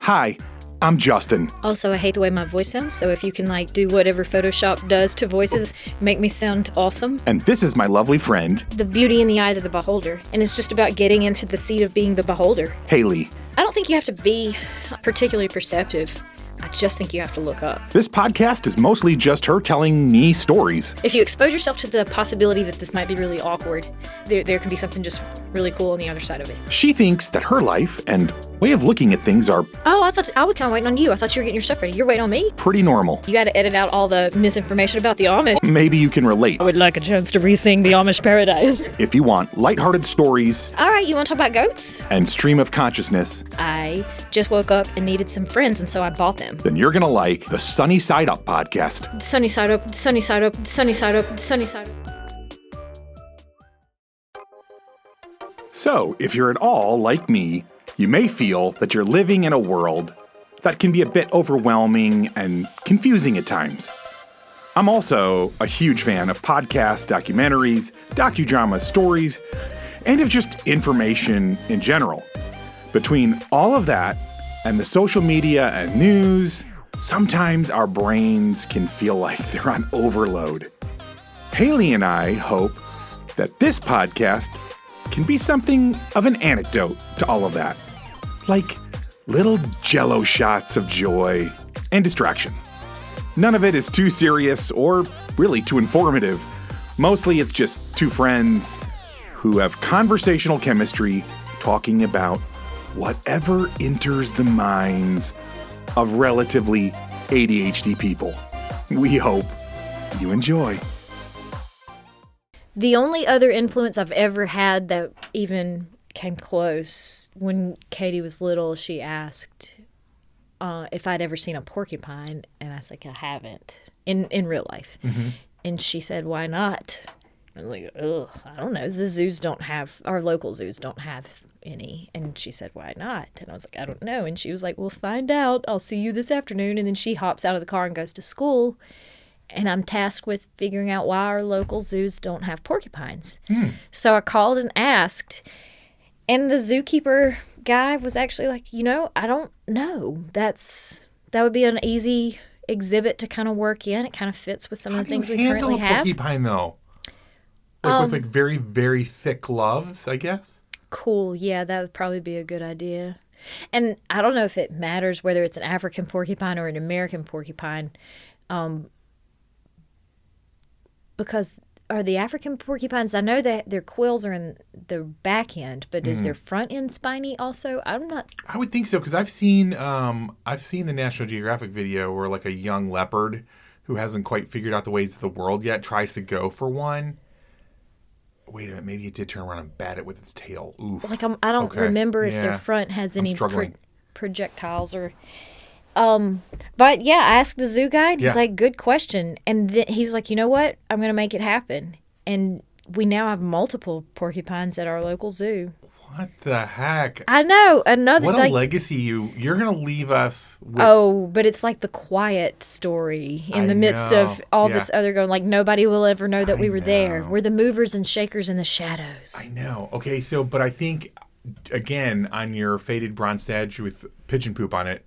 Hi, I'm Justin. Also, I hate the way my voice sounds, so if you can do whatever Photoshop does to voices, make me sound awesome. And this is my lovely friend, The beauty in the eyes of the beholder, and it's just about getting into the seat of being the beholder. Hayley. I don't think you have to be particularly perceptive. I just think you have to look up. This podcast is mostly just her telling me stories. If you expose yourself to the possibility that this might be really awkward, there can be something just really cool on the other side of it. She thinks that her life and way of looking at things are Oh, I was kind of waiting on you. I thought you were getting your stuff ready. You're waiting on me? pretty normal. You got to edit out all the misinformation about the Amish. Maybe you can relate. I would like a chance to re-sing the Amish Paradise. If you want lighthearted stories All right, you want to talk about goats? and stream of consciousness, I just woke up and needed some friends, and so I bought them. then you're going to like the Sunny Side Up podcast. Sunny side up, sunny side up, sunny side up, sunny side up. So, if you're at all like me, you may feel that you're living in a world that can be a bit overwhelming and confusing at times. I'm also a huge fan of podcasts, documentaries, docudramas, stories, and of just information in general. Between all of that and the social media and news, sometimes our brains can feel like they're on overload. Hayley and I hope that this podcast can be something of an antidote to all of that. Like little jello shots of joy and distraction. None of it is too serious or really too informative. Mostly it's just two friends who have conversational chemistry talking about whatever enters the minds of relatively ADHD people. We hope you enjoy. The only other influence I've ever had that even came close, when Katie was little, she asked if I'd ever seen a porcupine, and I was like, I haven't, in real life. Mm-hmm. And she said, why not? I was like, ugh, I don't know. Our local zoos don't have any. And she said, why not? And I was like, I don't know. And she was like, we'll find out. I'll see you this afternoon. And then she hops out of the car and goes to school. And I'm tasked with figuring out why our local zoos don't have porcupines. So I called and asked. And the zookeeper guy was actually like, I don't know. That would be an easy exhibit to kind of work in. It kind of fits with some of the things we currently have. How do you handle a porcupine, though? With very, very thick gloves, I guess? Cool. Yeah, that would probably be a good idea. And I don't know if it matters whether it's an African porcupine or an American porcupine, because are the African porcupines, I know that their quills are in the back end, but is their front end spiny also? I'm not. I would think so, because I've seen the National Geographic video where a young leopard who hasn't quite figured out the ways of the world yet tries to go for one. Wait a minute, maybe it did turn around and bat it with its tail. Oof. I don't remember if their front has any projectiles or. But yeah, I asked the zoo guy, and he's like, good question. And he was like, you know what? I'm going to make it happen. And we now have multiple porcupines at our local zoo. What the heck? I know. What a legacy you're going to leave us with. Oh, but it's like the quiet story in the midst of all this other going, nobody will ever know that we were there. We're the movers and shakers in the shadows. I know. Okay, but I think, again, on your faded bronze statue with pigeon poop on it,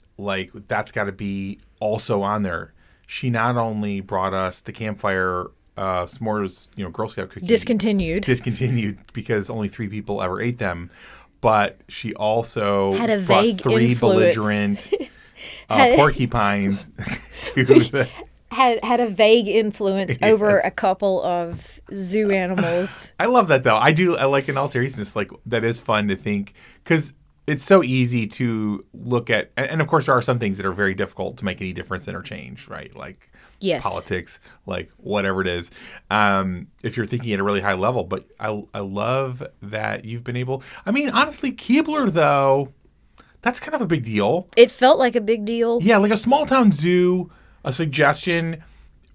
that's got to be also on there. She not only brought us the campfire s'mores, Girl Scout cookies. Discontinued because only 3 people ever ate them. But she also had a brought vague 3 influence. belligerent porcupines to the... Had a vague influence over a couple of zoo animals. I love that, though. I like, in all seriousness, that is fun to think, because it's so easy to look at, and of course there are some things that are very difficult to make any difference in or change, right? Politics, whatever it is, if you're thinking at a really high level. But I love that you've been able, honestly, Keebler, though, that's kind of a big deal. It felt like a big deal. Yeah, a small town zoo, a suggestion,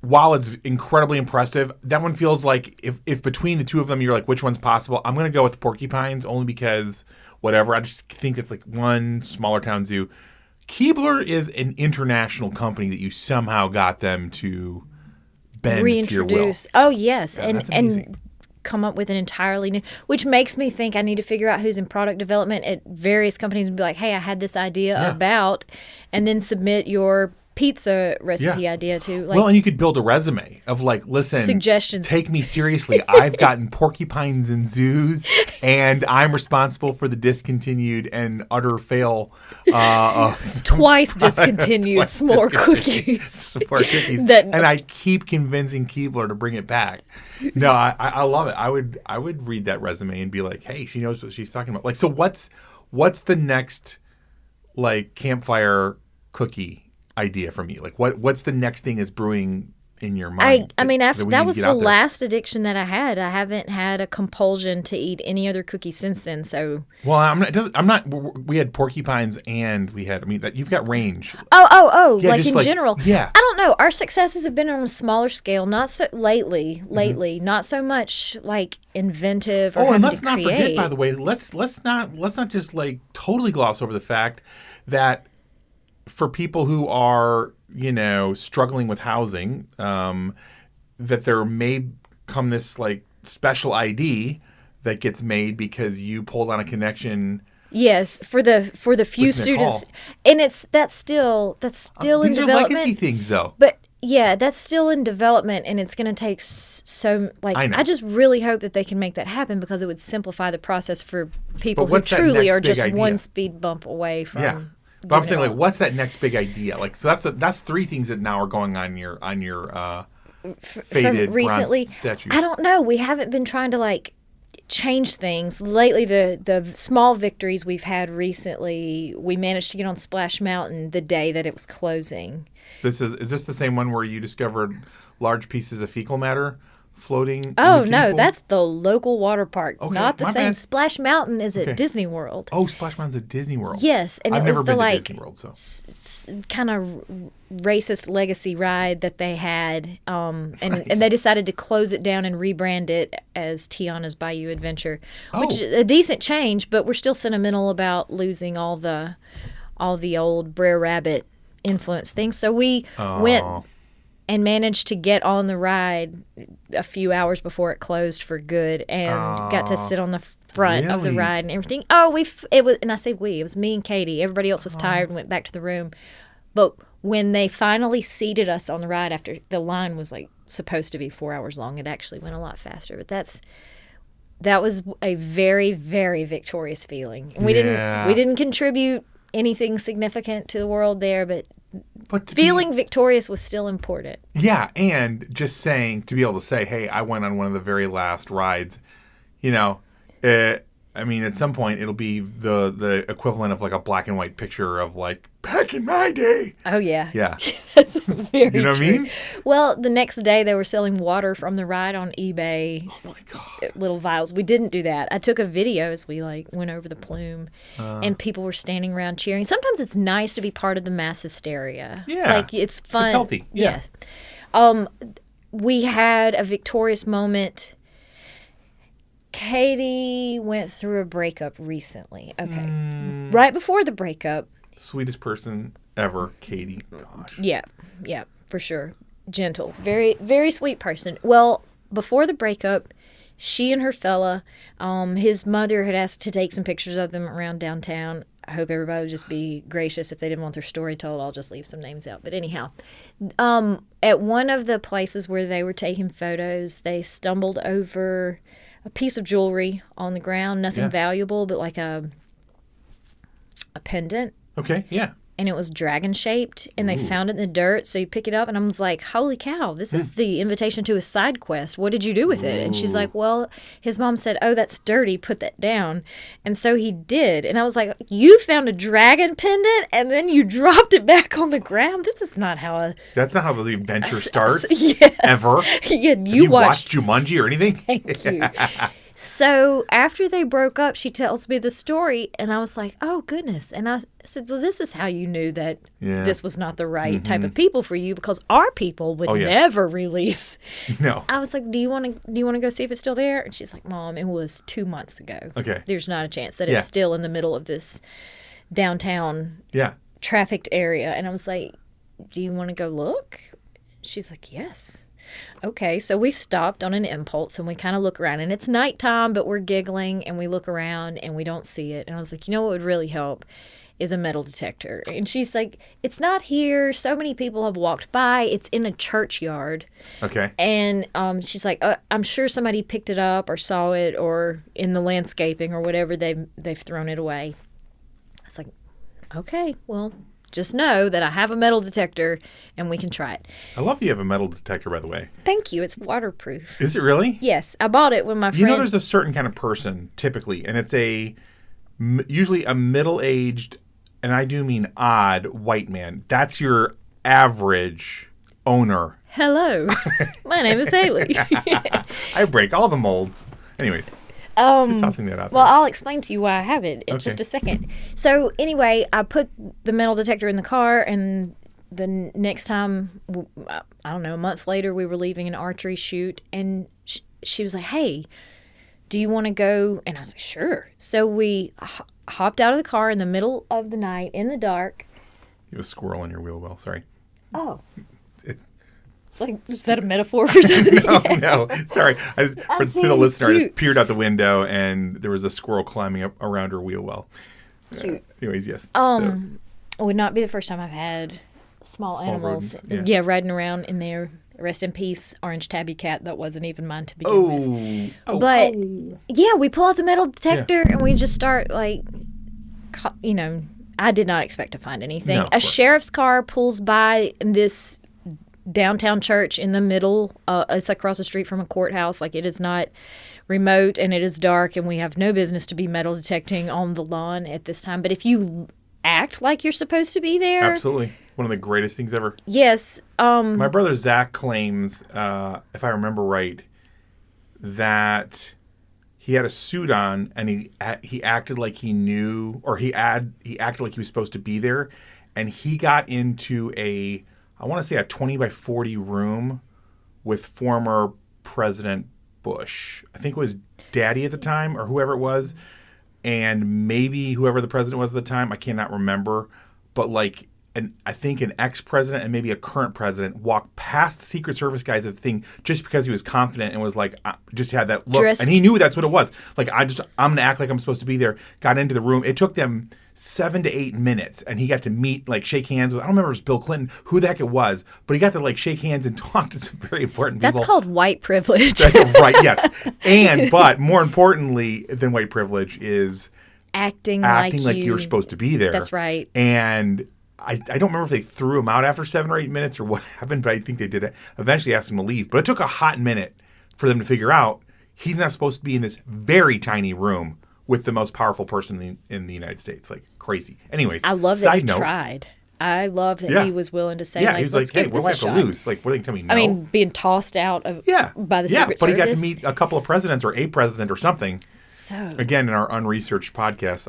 while it's incredibly impressive, that one feels like if between the two of them you're like, which one's possible? I'm going to go with porcupines only because whatever. I just think it's one smaller town zoo. Keebler is an international company that you somehow got them to bend to your will. Oh, yes. Yeah, and come up with an entirely new, which makes me think I need to figure out who's in product development at various companies and be like, hey, I had this idea about, and then submit your pizza recipe idea too. Like, well, and you could build a resume of like, listen, suggestions. Take me seriously. I've gotten porcupines in zoos, and I'm responsible for the discontinued and utter fail of twice discontinued s'more cookies. S'more cookies. And I keep convincing Keebler to bring it back. No, I love it. I would read that resume and be like, hey, she knows what she's talking about. Like, so what's the next like campfire cookie idea from you? Like what's the next thing that's brewing in your mind? I mean, that was the last addiction that I had. I haven't had a compulsion to eat any other cookie since then. So, well, I'm not. We had porcupines and we had. I mean, that you've got range. Oh, yeah, like in general. Yeah. I don't know. Our successes have been on a smaller scale. Not so lately, not so much like inventive or and having let's to not create. forget. By the way, let's not just like totally gloss over the fact that for people who are, struggling with housing, that there may come this like special ID that gets made because you pulled on a connection. Yes, for the few students, and that's still in development. These are legacy things, though. But yeah, that's still in development, and it's going to take so. Like, I just really hope that they can make that happen because it would simplify the process for people who truly are just one speed bump away from. Yeah. But I'm saying, like, what's that next big idea? Like, so that's three things that now are going on your faded recently, bronze statue. I don't know. We haven't been trying to like change things lately. The small victories we've had recently, we managed to get on Splash Mountain the day that it was closing. Is this the same one where you discovered large pieces of fecal matter floating? Oh, no, that's the local water park. Okay, not the same. bad. Splash Mountain is at Disney World. Oh, Splash Mountain's at Disney World. Yes, and I've it was never the been like to Disney World, so kind of racist legacy ride that they had, and they decided to close it down and rebrand it as Tiana's Bayou Adventure, which is a decent change, but we're still sentimental about losing all the old Brer Rabbit influence things. So we went and managed to get on the ride a few hours before it closed for good, and got to sit on the front of the ride and everything. It was me and Katie. Everybody else was tired and went back to the room. But when they finally seated us on the ride after the line was like supposed to be 4 hours long, it actually went a lot faster. But that was a very, very victorious feeling. And we didn't contribute anything significant to the world there, but feeling victorious was still important. Yeah, and just to be able to say, hey, I went on one of the very last rides, I mean, at some point it'll be the equivalent of like a black and white picture of like back in my day. Oh yeah. Yeah. That's very true. You know what I mean? Well, the next day they were selling water from the ride on eBay. Oh my God. Little vials. We didn't do that. I took a video as we like went over the plume, and people were standing around cheering. Sometimes it's nice to be part of the mass hysteria. Yeah. Like it's fun. It's healthy. Yeah. We had a victorious moment. Katie went through a breakup recently. Okay. Right before the breakup. Sweetest person ever, Katie. Gosh. Yeah, for sure. Gentle. Very, very sweet person. Well, before the breakup, she and her fella, his mother had asked to take some pictures of them around downtown. I hope everybody would just be gracious. If they didn't want their story told, I'll just leave some names out. But anyhow, at one of the places where they were taking photos, they stumbled over a piece of jewelry on the ground, nothing valuable, but like a pendant. Okay, yeah. And it was dragon-shaped, and they found it in the dirt, so you pick it up, and I was like, holy cow, this is the invitation to a side quest. What did you do with it? And she's like, well, his mom said, oh, that's dirty, put that down. And so he did. And I was like, you found a dragon pendant, and then you dropped it back on the ground? This is not how That's not how the adventure starts, yes. ever. Yeah, Have you watched Jumanji or anything? Thank you. So after they broke up, she tells me the story, and I was like, oh, goodness. And I said, well, this is how you knew that this was not the right type of people for you, because our people would never release. No. I was like, do you want to go see if it's still there? And she's like, Mom, it was 2 months ago. Okay. There's not a chance that it's still in the middle of this downtown trafficked area. And I was like, do you want to go look? She's like, yes. Okay, so we stopped on an impulse and we kind of look around, and it's nighttime, but we're giggling and we look around and we don't see it. And I was like, you know what would really help is a metal detector. And she's like, it's not here. So many people have walked by. It's in a churchyard. Okay. And she's like, I'm sure somebody picked it up or saw it or in the landscaping or whatever, they've thrown it away. I was like, okay, well, just know that I have a metal detector and we can try it. I love that you have a metal detector, by the way. Thank you. It's waterproof. Is it really? Yes. I bought it when my friend... You know there's a certain kind of person, typically, and it's usually a middle-aged, and I do mean odd, white man. That's your average owner. Hello. My name is Hayley. I break all the molds. Anyways. Just tossing that out there. Well, I'll explain to you why I have it in just a second. So anyway, I put the metal detector in the car, and the next time, I don't know, a month later, we were leaving an archery shoot, and she was like, hey, do you want to go? And I was like, sure. So we hopped out of the car in the middle of the night in the dark. You have a squirrel in your wheel well. Sorry. Oh. It's like, is that a metaphor for something? No. Sorry. To the listener, I just peered out the window and there was a squirrel climbing up around her wheel well. Cute. Anyways, yes. It would not be the first time I've had small animals. Rodents, riding around in there. Rest in peace, orange tabby cat that wasn't even mine to begin with. But yeah, we pull out the metal detector and we just start I did not expect to find anything. No, a sheriff's car pulls by this downtown church in the middle. It's across the street from a courthouse. Like, it is not remote and it is dark, and we have no business to be metal detecting on the lawn at this time. But if you act like you're supposed to be there, absolutely, one of the greatest things ever. Yes. My brother Zach claims, if I remember right, that he had a suit on and he acted like he knew, or he acted like he was supposed to be there, and he got into I want to say a 20 by 40 room with former President Bush. I think it was Daddy at the time, or whoever it was, and maybe whoever the president was at the time. I cannot remember, but I think an ex-president and maybe a current president walked past the Secret Service guys at the thing just because he was confident and was just had that look. And he knew that's what it was. I'm going to act like I'm supposed to be there. Got into the room. It took them 7 to 8 minutes, and he got to meet, shake hands with, I don't remember if it was Bill Clinton, who the heck it was, but he got to shake hands and talk to some very important people. That's called white privilege. Right, yes. But more importantly than white privilege is acting like you're supposed to be there. That's right. And I don't remember if they threw him out after 7 or 8 minutes or what happened, but I think they did it. Eventually asked him to leave. But it took a hot minute for them to figure out he's not supposed to be in this very tiny room with the most powerful person in the United States. Crazy. Anyways, I love that he tried. I love that he was willing to say, he was like, hey, what do I have to lose? What are they telling me? No. I mean, being tossed out by the Secret Service. But he got to meet a couple of presidents or a president or something. So again, in our unresearched podcast,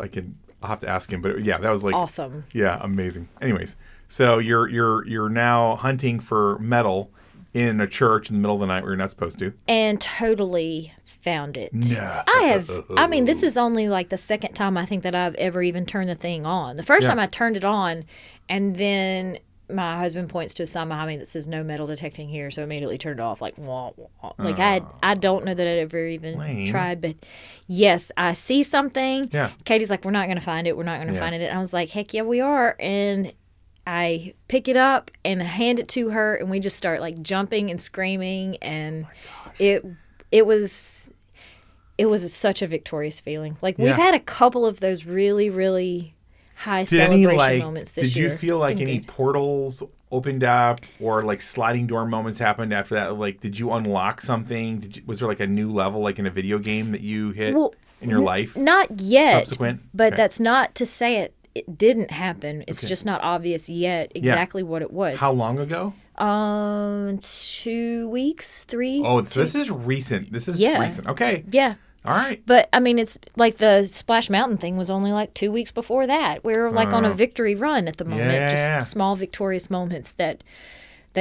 I'll have to ask him. But that was awesome. Yeah, amazing. Anyways, so you're now hunting for metal in a church in the middle of the night where you're not supposed to. And totally found it. No. This is only the second time I think that I've ever even turned the thing on. The first time I turned it on, and then my husband points to a sign behind me that says no metal detecting here, so I immediately turned it off wah, wah. I don't know that I'd ever even tried, but yes, I see something. Yeah. Katie's like, we're not going to find it. We're not going to find it. And I was like, heck yeah, we are. And I pick it up and hand it to her, and we just start jumping and screaming, and it was such a victorious feeling. We've had a couple of those really, really high celebration moments this year. Did you feel any portals opened up or sliding door moments happened after that? Did you unlock something? Was there a new level in a video game that you hit in your life? Not yet. Subsequent? But that's not to say it didn't happen. It's just not obvious yet exactly what it was. How long ago? 2 weeks, 3. Oh, so this is recent. This is recent. Okay. Yeah. All right. But, it's the Splash Mountain thing was only 2 weeks before that. We were on a victory run at the moment. Yeah. Just small victorious moments that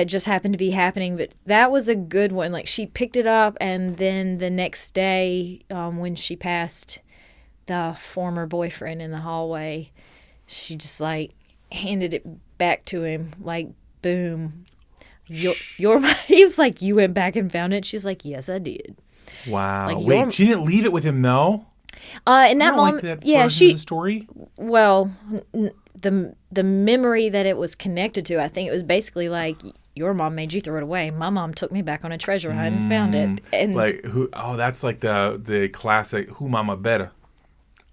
just happened to be happening. But that was a good one. She picked it up, and then the next day when she passed the former boyfriend in the hallway, she just handed it back to him, boom. he was like, you went back and found it? She's like, yes, I did. Wow. Like, wait, she didn't leave it with him, though? In that moment, like that yeah, version of the story? Well, the memory that it was connected to, I think it was basically like, your mom made you throw it away. My mom took me back on a treasure hunt and found it. And like who? Oh, that's like the classic "Who Mama Better,"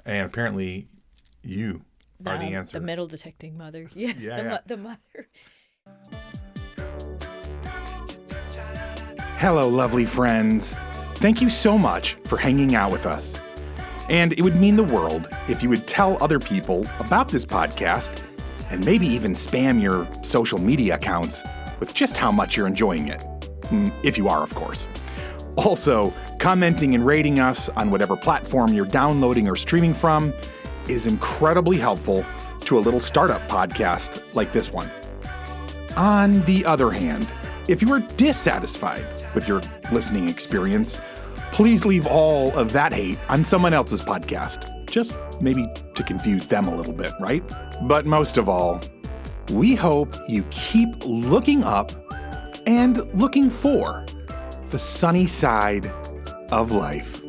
and apparently, you are the answer. The metal detecting mother. Yes, the mother. Hello, lovely friends. Thank you so much for hanging out with us. And it would mean the world if you would tell other people about this podcast and maybe even spam your social media accounts with just how much you're enjoying it. If you are, of course. Also, commenting and rating us on whatever platform you're downloading or streaming from is incredibly helpful to a little startup podcast like this one. On the other hand, if you are dissatisfied with your listening experience, please leave all of that hate on someone else's podcast. Just maybe to confuse them a little bit, right? But most of all, we hope you keep looking up and looking for the sunny side of life.